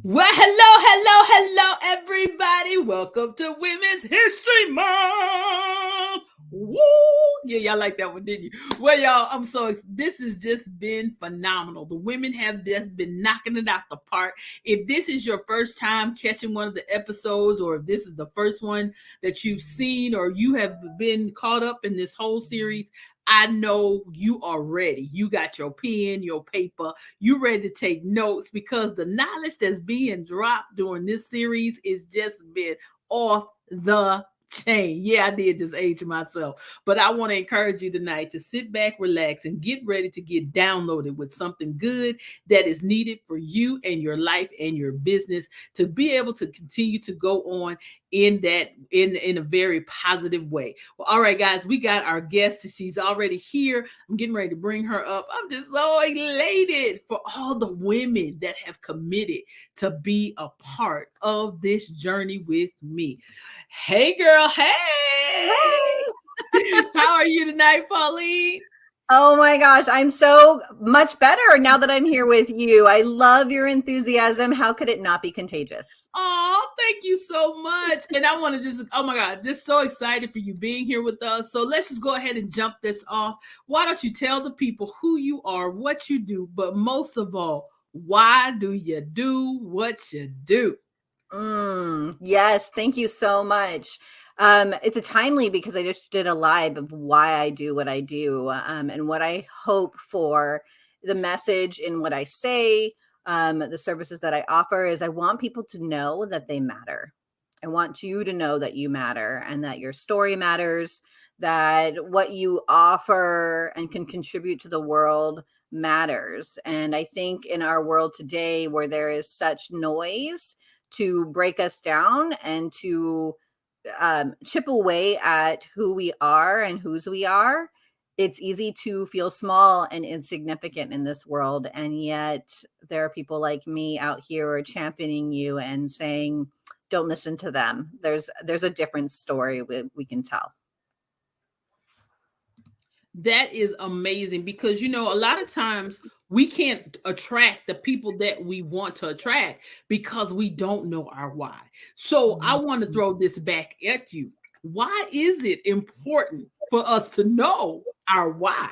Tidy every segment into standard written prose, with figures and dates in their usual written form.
Well, hello, everybody. Welcome to Women's History Month. Woo! Yeah, y'all like that one, didn't you? Well, y'all, this has just been phenomenal. The women have just been knocking it out the park. If this is your first time catching one of the episodes, or if this is the first one that you've seen, or you have been caught up in this whole series, I know you are ready. You got your pen, your paper, you ready to take notes because the knowledge that's being dropped during this series is just been off the chain. Yeah, I did just age myself, but I want to encourage you tonight to sit back, relax, and get ready to get downloaded with something good that is needed for you and your life and your business to be able to continue to go on in a very positive way. Well, all right, guys, we got our guest. She's already here. I'm getting ready to bring her up. I'm just so elated for all the women that have committed to be a part of this journey with me. Hey, girl. Hey. How are you tonight, Pauline? Oh my gosh, I'm so much better now that I'm here with you. I love your enthusiasm. How could it not be contagious? Oh, thank you so much. And I want to oh my God, just so excited for you being here with us. So let's just go ahead and jump this off. Why don't you tell the people who you are, what you do, but most of all, why do you do what you do? Yes, thank you so much. It's a timely because I just did a live of why I do what I do, and what I hope for the message in what I say, the services that I offer is I want people to know that they matter. I want you to know that you matter and that your story matters, that what you offer and can contribute to the world matters. And I think in our world today where there is such noise to break us down and to chip away at who we are and whose we are, it's easy to feel small and insignificant in this world. And yet there are people like me out here who are championing you and saying, don't listen to them. There's a different story we can tell. That is amazing because a lot of times we can't attract the people that we want to attract because we don't know our why. So I want to throw this back at you. Why is it important for us to know our why?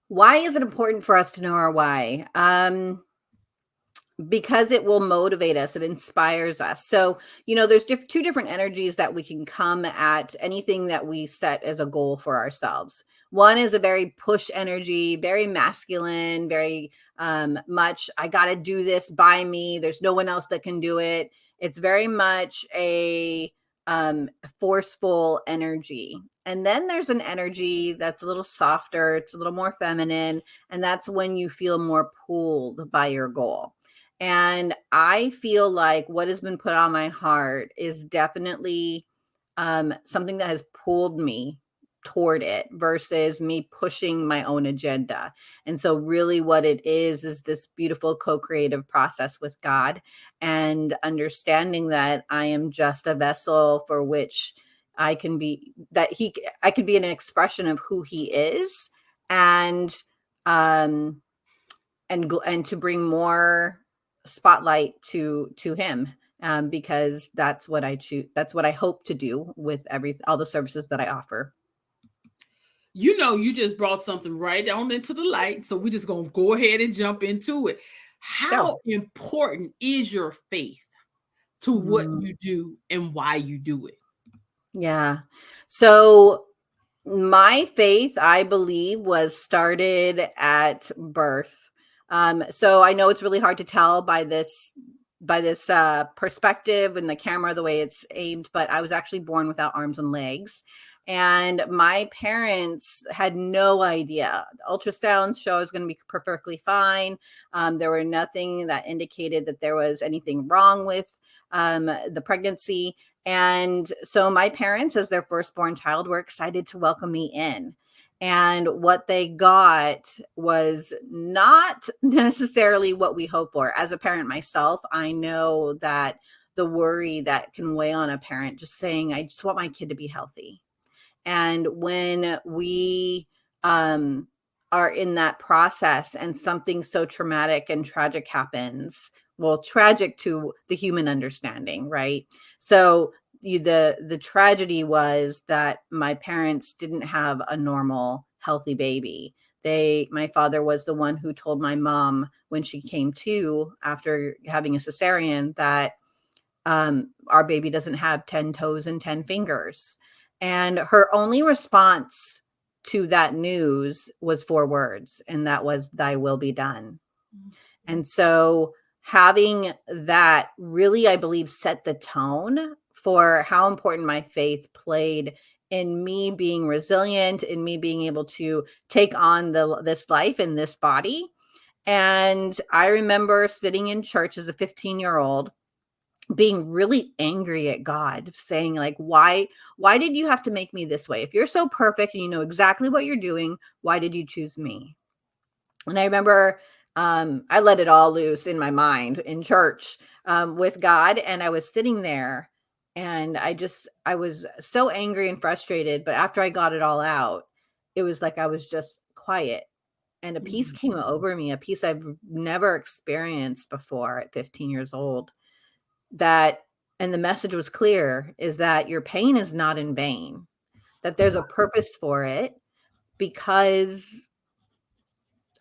Why is it important for us to know our why? Because it will motivate us, it inspires us. So there's two different energies that we can come at anything that we set as a goal for ourselves. One is a very push energy, very masculine, very much I gotta do this by me, there's no one else that can do it. It's very much a forceful energy. And then there's an energy that's a little softer, it's a little more feminine, and that's when you feel more pulled by your goal. And I feel like what has been put on my heart is definitely something that has pulled me toward it versus me pushing my own agenda. And so really what it is this beautiful co-creative process with God and understanding that I am just a vessel for which I can be, I could be an expression of who he is, and um and to bring more spotlight to him, because that's what I choose, that's what I hope to do with all the services that I offer. You just brought something right on into the light, so we're just going to go ahead and jump into it. Go. How important is your faith to what Mm, you do and why you do it? yeah. So my faith, I believe, was started at birth. So I know it's really hard to tell by this perspective and the camera, the way it's aimed, but I was actually born without arms and legs. And my parents had no idea. The ultrasounds show I was going to be perfectly fine. There were nothing that indicated that there was anything wrong with the pregnancy. And so my parents, as their firstborn child, were excited to welcome me in. And what they got was not necessarily what we hope for. As a parent myself, I know that the worry that can weigh on a parent, just saying, I just want my kid to be healthy. And when we are in that process and something so traumatic and tragic happens, well, tragic to the human understanding, right? So the tragedy was that my parents didn't have a normal, healthy baby. My father was the one who told my mom when she came to after having a cesarean that our baby doesn't have 10 toes and 10 fingers. And her only response to that news was 4 words, and that was, "Thy will be done." And so having that really, I believe, set the tone for how important my faith played in me being resilient, in me being able to take on this life in this body. And I remember sitting in church as a 15-year-old being really angry at God, saying like, why did you have to make me this way? If you're so perfect and you know exactly what you're doing, why did you choose me? And I remember I let it all loose in my mind in church with God. And I was sitting there and I was so angry and frustrated. But after I got it all out, it was like I was just quiet. And a peace came over me, a peace I've never experienced before at 15 years old. And the message was clear, is that your pain is not in vain, that there's a purpose for it, because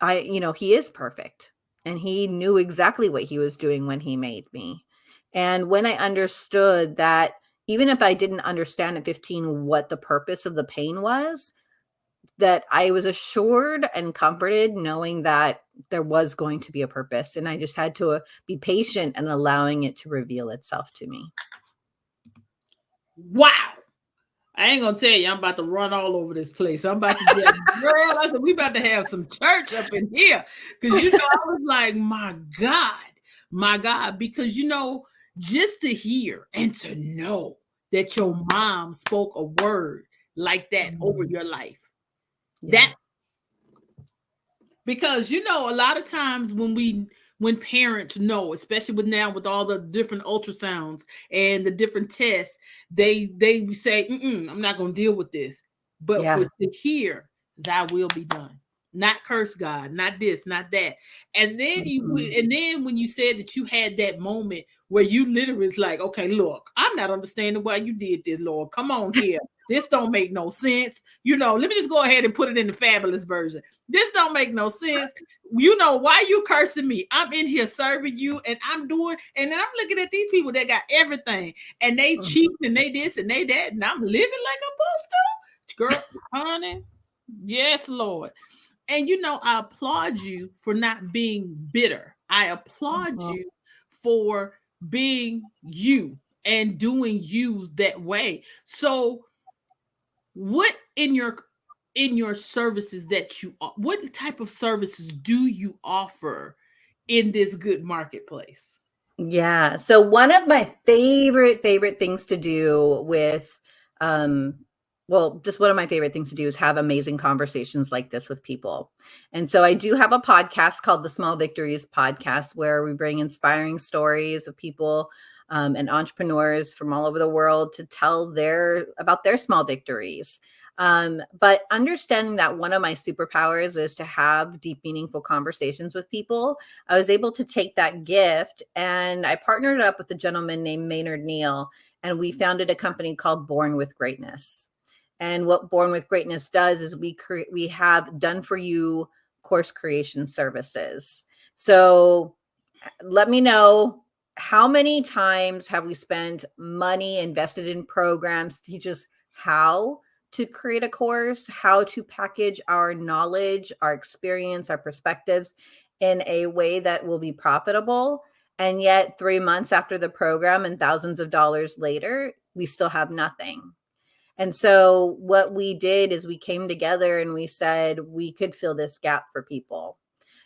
he is perfect and he knew exactly what he was doing when he made me. And when I understood that, even if I didn't understand at 15 what the purpose of the pain was, that I was assured and comforted knowing that there was going to be a purpose. And I just had to be patient and allowing it to reveal itself to me. Wow. I ain't gonna tell you, I'm about to run all over this place. I'm about to get, girl, I said, we about to have some church up in here. Because, I was like, my God, because, just to hear and to know that your mom spoke a word like that over your life. Yeah. Because, a lot of times when parents know, especially with all the different ultrasounds and the different tests, they say, I'm not going to deal with this. But for to hear, thy will be done, not curse God, not this, not that. And then when you said that you had that moment where you literally was like, okay, look, I'm not understanding why you did this, Lord. Come on here. This don't make no sense. Let me just go ahead and put it in the fabulous version. This don't make no sense. Why you cursing me? I'm in here serving you and I'm doing, and then I'm looking at these people that got everything and they cheat and they this and they that, and I'm living like I'm supposed to. Girl, honey, yes, Lord. And I applaud you for not being bitter. I applaud you for being you and doing you that way. So what in your services what type of services do you offer in this good marketplace? Yeah. So one of my favorite things to do with just one of my favorite things to do is have amazing conversations like this with people. And so I do have a podcast called the Small Victories Podcast, where we bring inspiring stories of people and entrepreneurs from all over the world to tell about their small victories. But understanding that one of my superpowers is to have deep, meaningful conversations with people, I was able to take that gift and I partnered up with a gentleman named Maynard Neal, and we founded a company called Born with Greatness. And what Born with Greatness does is we have done for you course creation services. So let me know, how many times have we spent money invested in programs to teach us how to create a course, how to package our knowledge, our experience, our perspectives in a way that will be profitable. And yet 3 months after the program and thousands of dollars later, we still have nothing. And so what we did is we came together and we said we could fill this gap for people.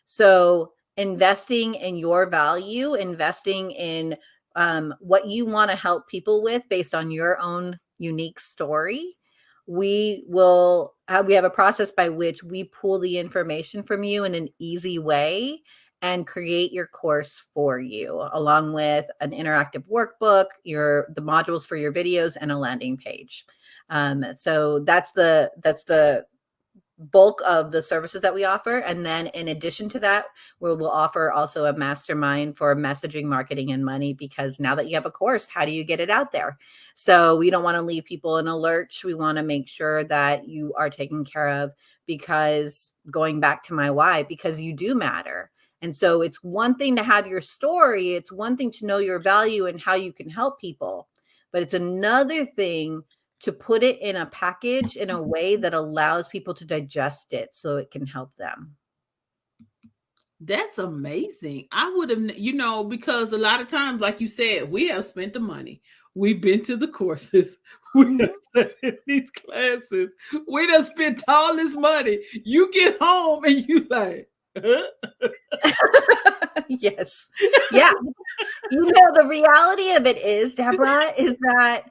So investing in your value, investing in what you want to help people with based on your own unique story. We have a process by which we pull the information from you in an easy way and create your course for you, along with an interactive workbook, the modules for your videos, and a landing page. So that's the bulk of the services that we offer. And then in addition to that, we'll offer also a mastermind for messaging, marketing, and money, because now that you have a course, how do you get it out there? So we don't want to leave people in a lurch. We want to make sure that you are taken care of, because going back to my why, because you do matter. And so it's one thing to have your story. It's one thing to know your value and how you can help people. But it's another thing to put it in a package in a way that allows people to digest it so it can help them. That's amazing. I would have, because a lot of times, like you said, we have spent the money. We've been to the courses. We have sat in these classes. We done spent all this money. You get home and you like, huh? Yes. Yeah. The reality of it is, Deborah, is that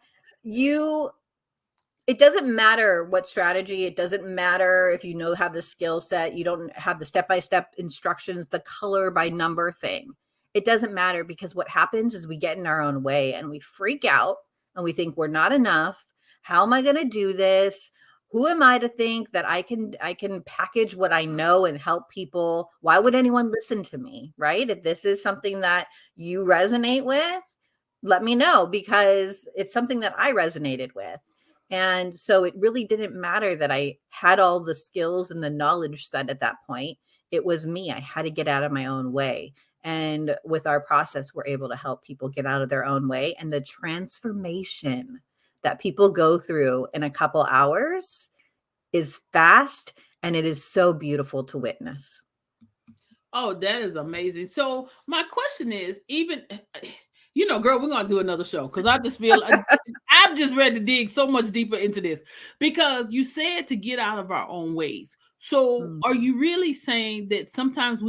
it doesn't matter what strategy, it doesn't matter if you have the skill set, you don't have the step-by-step instructions, the color by number thing. It doesn't matter, because what happens is we get in our own way and we freak out and we think we're not enough. How am I going to do this? Who am I to think that I can package what I know and help people? Why would anyone listen to me, right? If this is something that you resonate with, let me know, because it's something that I resonated with. And so it really didn't matter that I had all the skills and the knowledge set at that point. It was me. I had to get out of my own way. And with our process, we're able to help people get out of their own way. And the transformation that people go through in a couple hours is fast, and it is so beautiful to witness. Oh, that is amazing. So my question is, even, girl, we're gonna do another show, because I just feel I'm just ready to dig so much deeper into this, because you said to get out of our own ways. So are you really saying that sometimes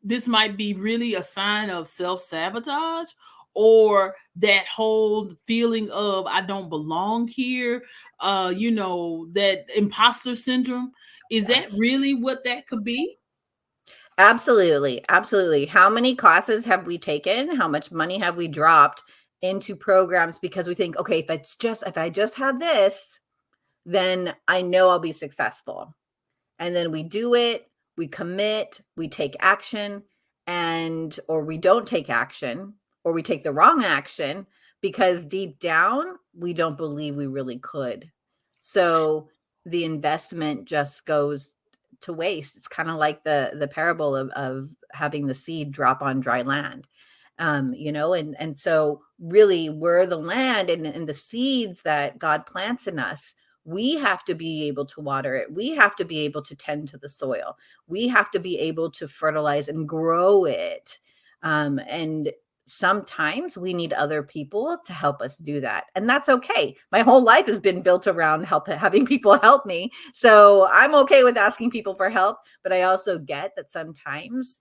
this might be really a sign of self-sabotage, or that whole feeling of I don't belong here, that imposter syndrome? Is that Yes. really what that could be? Absolutely. Absolutely. How many classes have we taken? How much money have we dropped into programs because we think, okay, if I just have this, then I know I'll be successful. And then we do it, we commit, we take action, or we don't take action, or we take the wrong action, because deep down we don't believe we really could. So the investment just goes to waste. It's kind of like the parable of having the seed drop on dry land. And so really we're the land, and the seeds that God plants in us. We have to be able to water it. We have to be able to tend to the soil. We have to be able to fertilize and grow it. And sometimes we need other people to help us do that. And that's okay. My whole life has been built around having people help me. So I'm okay with asking people for help. But I also get that sometimes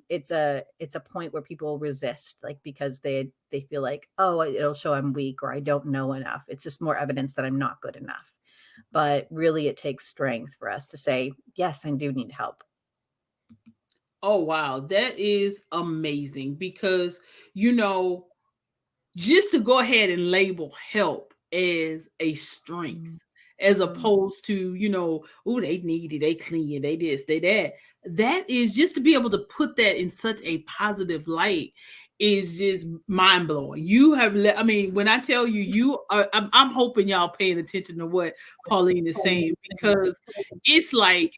it's a point where people resist, like, because they feel like, oh, it'll show I'm weak, or I don't know enough. It's just more evidence that I'm not good enough. But really, it takes strength for us to say, yes, I do need help. Oh, wow. That is amazing, because, just to go ahead and label help as a strength, as opposed to, oh, they needy, they clean, they this, they that. That is just to be able to put that in such a positive light is just mind blowing. You have, when I tell you, I'm hoping y'all paying attention to what Pauline is saying, because it's like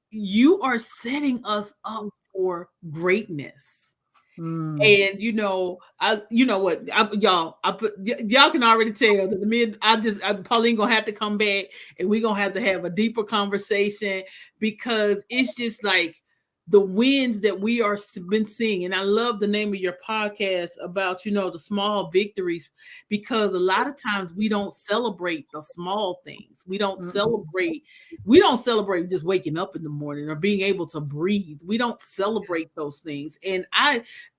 you are setting us up for greatness. And y'all can already tell that Pauline gonna have to come back, and we're gonna have a deeper conversation, because it's just like the wins that we are been seeing. And I love the name of your podcast about the small victories, because a lot of times we don't celebrate the small things. We don't celebrate just waking up in the morning or being able to breathe. We don't celebrate those things. And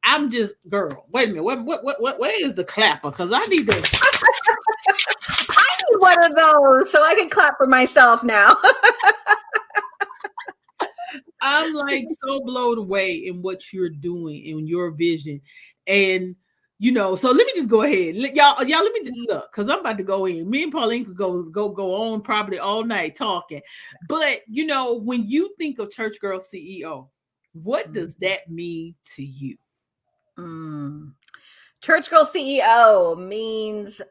I'm just, girl, wait a minute. Where is the clapper? Because I need to. I need one of those so I can clap for myself now. I'm like so blown away in what you're doing, in your vision. And So let me just go ahead. Y'all let me look, because I'm about to go in. Me and Pauline could go on probably all night talking. But when you think of Church Girl CEO, what Mm. does that mean to you? Mm. Church Girl CEO means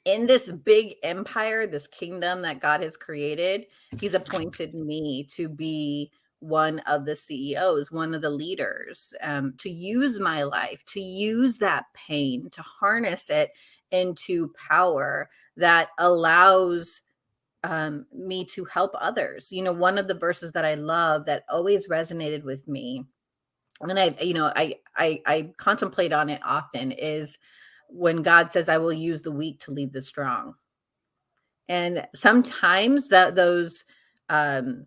in this big empire, this kingdom that God has created, he's appointed me to be one of the CEOs, one of the leaders, to use my life, to use that pain, to harness it into power that allows me to help others. One of the verses that I love that always resonated with me, and I contemplate on it often, is when God says, "I will use the weak to lead the strong." And sometimes um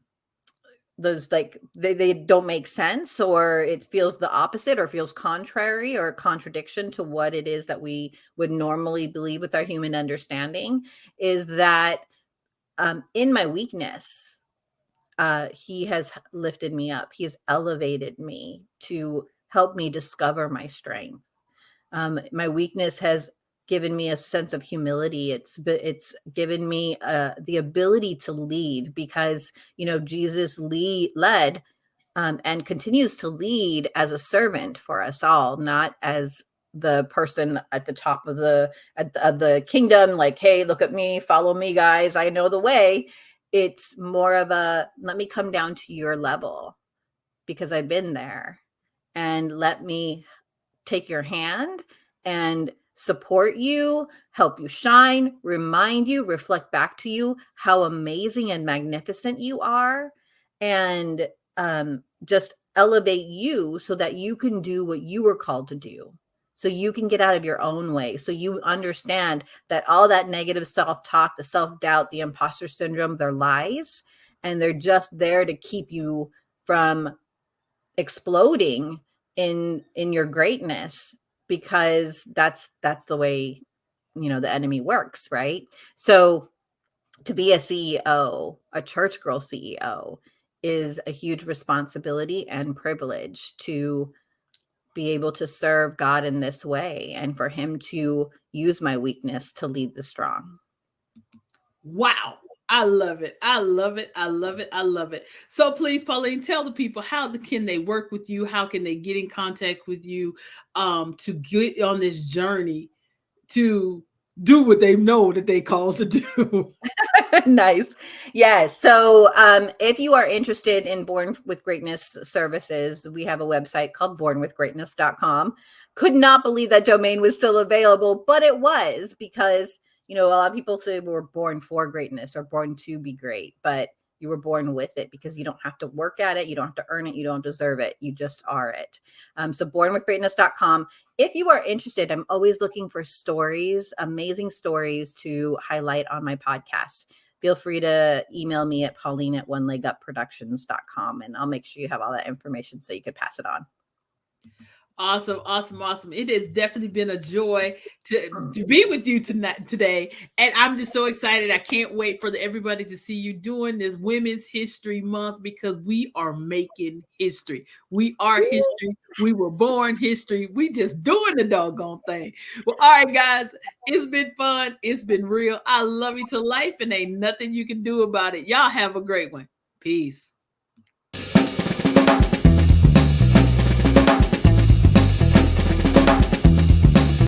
those, like, they don't make sense, or it feels the opposite, or feels contrary or contradiction to what it is that we would normally believe with our human understanding. Is that in my weakness, he has lifted me up. He has elevated me to help me discover my strength. My weakness has given me a sense of humility. It's given me the ability to lead, because Jesus led, and continues to lead as a servant for us all, not as the person at the top of the kingdom, like, "Hey, look at me, follow me, guys, I know the way." It's more of a, "Let me come down to your level because I've been there, and let me take your hand and support you, help you shine, remind you, reflect back to you how amazing and magnificent you are, and just elevate you so that you can do what you were called to do. So you can get out of your own way. So you understand that all that negative self talk, the self doubt, the imposter syndrome, they're lies. And they're just there to keep you from exploding in your greatness, because that's the way the enemy works, right? So to be a CEO, a church girl CEO, is a huge responsibility and privilege, to be able to serve God in this way, and for him to use my weakness to lead the strong. Wow. I love it. I love it. I love it. I love it. So please, Pauline, tell the people, can they work with you? How can they get in contact with you to get on this journey to do what they know that they called to do? Nice. Yes. So if you are interested in Born with Greatness services, we have a website called bornwithgreatness.com. Could not believe that domain was still available, but it was, because, a lot of people say we were born for greatness or born to be great, but you were born with it, because you don't have to work at it. You don't have to earn it. You don't deserve it. You just are it. So bornwithgreatness.com. If you are interested, I'm always looking for stories, amazing stories to highlight on my podcast. Feel free to email me at pauline@onelegupproductions.com, and I'll make sure you have all that information so you could pass it on. Awesome, awesome, awesome. It has definitely been a joy to be with you today. And I'm just so excited. I can't wait for everybody to see you doing this Women's History Month, because we are making history. We are history. We were born history. We just doing the doggone thing. Well, all right, guys. It's been fun. It's been real. I love you to life, and ain't nothing you can do about it. Y'all have a great one. Peace.